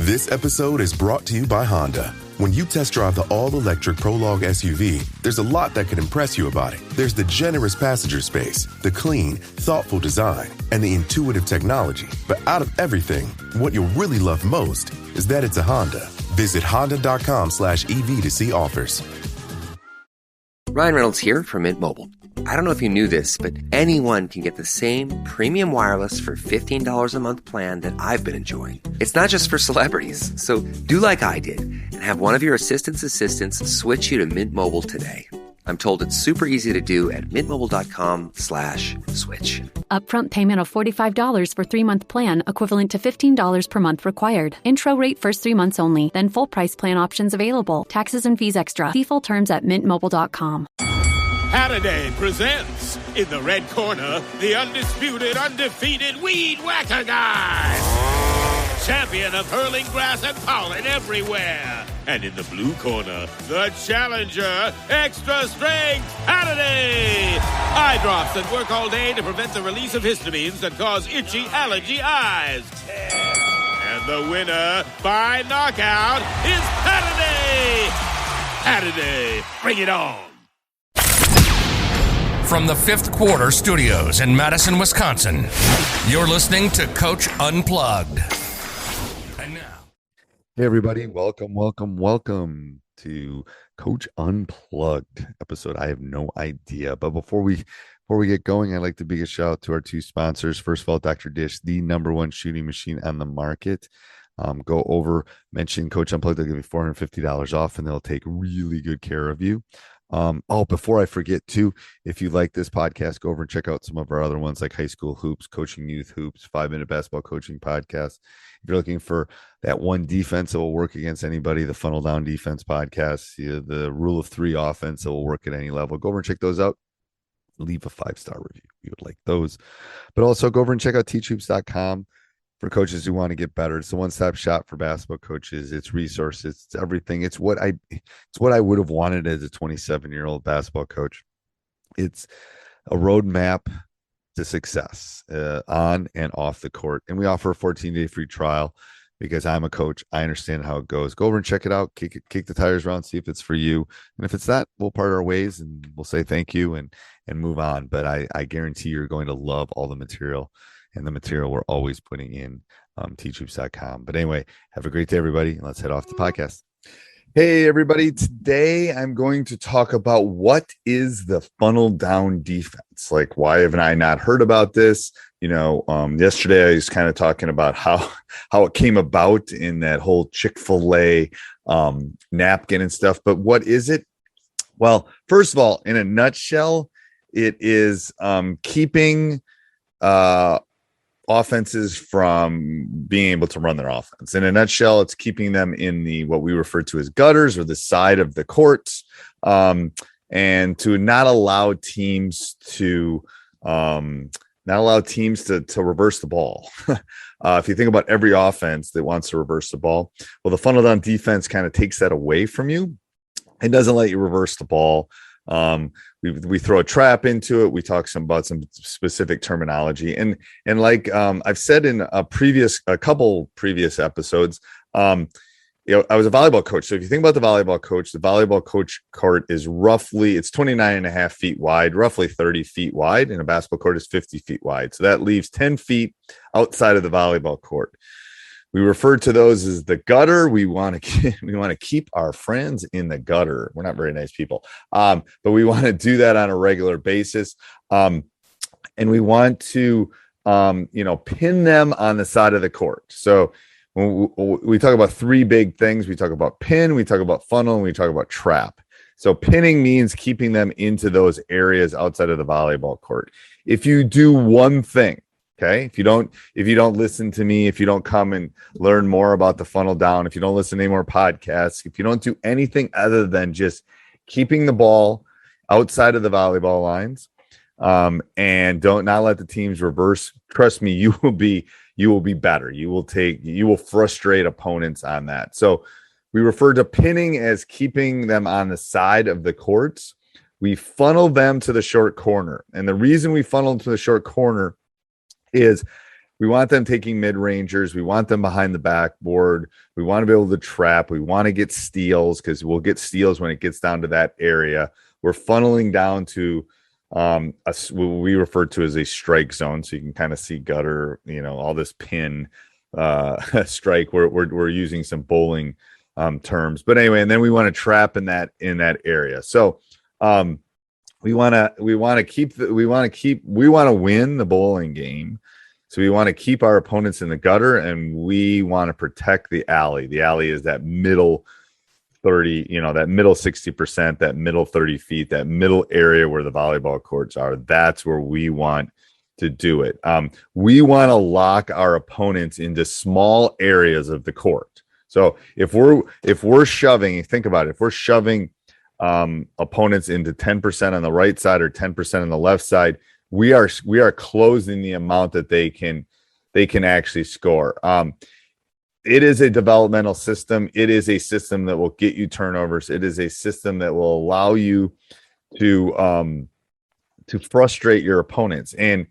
This episode is brought to you by Honda. When you test drive the all-electric Prologue SUV, there's a lot that could impress you about it. There's the generous passenger space, the clean, thoughtful design, and the intuitive technology. But out of everything, what you'll really love most is that it's a Honda. Visit honda.com/EV to see offers. Ryan Reynolds here from Mint Mobile. I don't know if you knew this, but anyone can get the same premium wireless for $15 a month plan that I've been enjoying. It's not just for celebrities. So do like I did and have one of your assistants switch you to Mint Mobile today. I'm told it's super easy to do at mintmobile.com/switch. Upfront payment of $45 for 3-month plan, equivalent to $15 per month required. Intro rate first 3 months only, then full price plan options available. Taxes and fees extra. See full terms at mintmobile.com. Halliday presents, in the red corner, the undisputed, undefeated Weed Whacker Guy. Champion of hurling grass and pollen everywhere. And in the blue corner, the challenger, extra strength Halliday. Eye drops that work all day to prevent the release of histamines that cause itchy allergy eyes. And the winner by knockout is Halliday. Halliday, bring it on. From the Fifth Quarter Studios in Madison, Wisconsin, you're listening to Coach Unplugged. And now, hey everybody, welcome to Coach Unplugged episode. I have no idea, but before we get going, I'd like to big a shout out to our two sponsors. First of all, Dr. Dish, the #1 shooting machine on the market. Go over, mention Coach Unplugged, they'll give you $450 off, and they'll take really good care of you. Before I forget too, if you like this podcast, go over and check out some of our other ones like High School Hoops, Coaching Youth Hoops, 5-Minute Basketball Coaching Podcast. If you're looking for that one defense that will work against anybody, the Funnel Down Defense Podcast, the Rule of 3 offense that will work at any level, go over and check those out. Leave a 5-star review. We would like those. But also go over and check out teachhoops.com. For coaches who want to get better. It's a one-stop shop for basketball coaches. It's resources, it's everything. It's what I would have wanted as a 27-year-old basketball coach. It's a roadmap to success on and off the court. And we offer a 14-day free trial because I'm a coach. I understand how it goes. Go over and check it out. Kick the tires around, see if it's for you. And if it's not, we'll part our ways and we'll say thank you and move on. But I guarantee you're going to love all the material. And the material we're always putting in teachhoops.com. But anyway, have a great day, everybody. Let's head off the podcast. Hey, everybody. Today, I'm going to talk about what is the funnel down defense. Like, why haven't I not heard about this? Yesterday I was kind of talking about how it came about in that whole Chick-fil-A napkin and stuff. But what is it? Well, first of all, in a nutshell, it is keeping offenses from being able to run their offense. In a nutshell, it's keeping them in the what we refer to as gutters or the side of the courts, and to not allow teams to reverse the ball. If you think about every offense that wants to reverse the ball, well, the funnel down defense kind of takes that away from you. It doesn't let you reverse the ball. We throw a trap into it. We talk about some specific terminology, and like I've said in a couple previous episodes, I was a volleyball coach. So if you think about the volleyball coach court is roughly, it's 29.5 feet wide, roughly 30 feet wide, and a basketball court is 50 feet wide. So that leaves 10 feet outside of the volleyball court. We refer to those as the gutter. We want to keep our friends in the gutter. We're not very nice people, but we want to do that on a regular basis, and we want to pin them on the side of the court. So when we talk about 3 big things. We talk about pin, we talk about funnel, and we talk about trap. So pinning means keeping them into those areas outside of the volleyball court. If you do one thing, okay, if you don't listen to me, if you don't come and learn more about the funnel down, if you don't listen to any more podcasts, if you don't do anything other than just keeping the ball outside of the volleyball lines, and don't not let the teams reverse, trust me, you will be better. You will frustrate opponents on that. So we refer to pinning as keeping them on the side of the courts. We funnel them to the short corner. And the reason we funnel them to the short corner is We want them taking mid-rangers. We want them behind the backboard. We want to be able to trap. We want to get steals because we'll get steals when it gets down to that area. We're funneling down to what we refer to as a strike zone. So you can kind of see gutter, all this pin strike. We're using some bowling terms. But anyway, and then we want to trap in that area. So we want to win the bowling game. So we want to keep our opponents in the gutter, and we want to protect the alley. The alley is that middle 30, that middle 60%, that middle 30 feet, that middle area where the volleyball courts are. That's where we want to do it. We want to lock our opponents into small areas of the court. So if we're shoving, think about it, if we're shoving opponents into 10% on the right side or 10% on the left side, we are closing the amount that they can actually score. It is a developmental system. It is a system that will get you turnovers. It is a system that will allow you to frustrate your opponents. And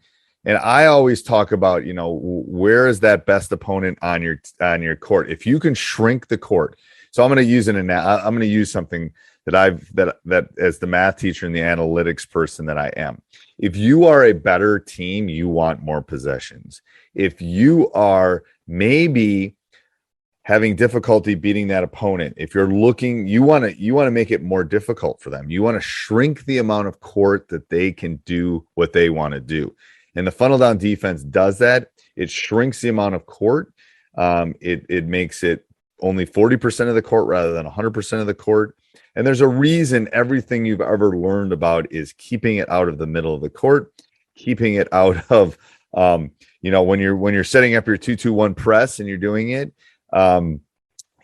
I always talk about, where is that best opponent on your court? If you can shrink the court. So I'm going to use something that as the math teacher and the analytics person that I am. If you are a better team, you want more possessions. If you are maybe having difficulty beating that opponent, if you're looking, you want to make it more difficult for them. You want to shrink the amount of court that they can do what they want to do. And the funnel down defense does that. It shrinks the amount of court. It makes it only 40% of the court rather than 100% of the court. And there's a reason everything you've ever learned about is keeping it out of the middle of the court, keeping it out of, when you're setting up your 2-2-1 press and you're doing it,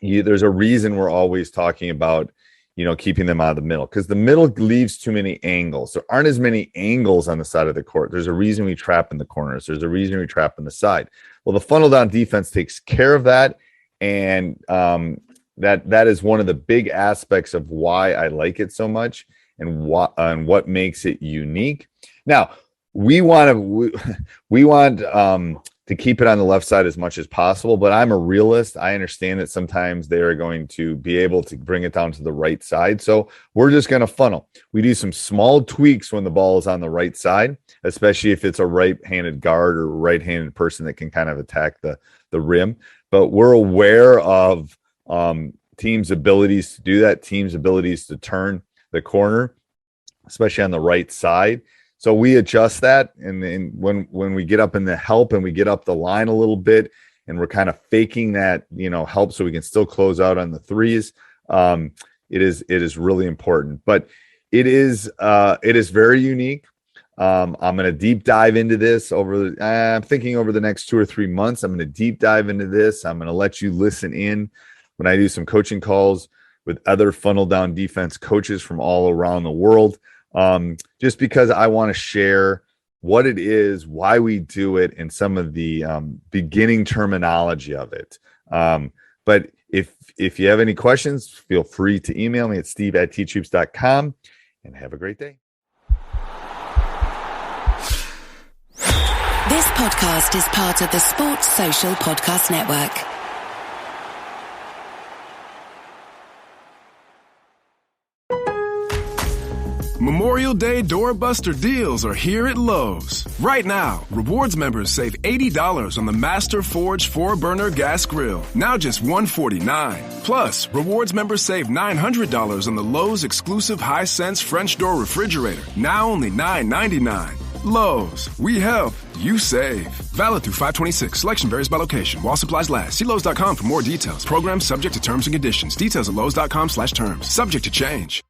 there's a reason we're always talking about, keeping them out of the middle, because the middle leaves too many angles. There aren't as many angles on the side of the court. There's a reason we trap in the corners. There's a reason we trap in the side. Well, the funnel down defense takes care of that. And that is one of the big aspects of why I like it so much and what makes it unique. Now, we want to keep it on the left side as much as possible, but I'm a realist. I understand that sometimes they are going to be able to bring it down to the right side. So we're just going to funnel. We do some small tweaks when the ball is on the right side, especially if it's a right-handed guard or right-handed person that can kind of attack the rim. But we're aware of teams' abilities to do that, teams' abilities to turn the corner, especially on the right side. So we adjust that, and when we get up in the help and we get up the line a little bit, and we're kind of faking that help so we can still close out on the threes. It is really important, but it is very unique. I'm going to deep dive into this I'm thinking over the next 2 or 3 months. I'm going to deep dive into this. I'm going to let you listen in when I do some coaching calls with other funnel down defense coaches from all around the world. Just because I want to share what it is, why we do it, and some of the beginning terminology of it. But if you have any questions, feel free to email me at steve@teachhoops.com, and have a great day. This podcast is part of the Sports Social Podcast Network. Memorial Day doorbuster deals are here at Lowe's. Right now, Rewards members save $80 on the Master Forge 4-burner gas grill, now just $149. Plus, Rewards members save $900 on the Lowe's exclusive Hisense French door refrigerator, now only $999. Lowe's, we help, you save. Valid through 5/26. Selection varies by location. While supplies last. See Lowe's.com for more details. Program subject to terms and conditions. Details at Lowe's.com/terms. Subject to change.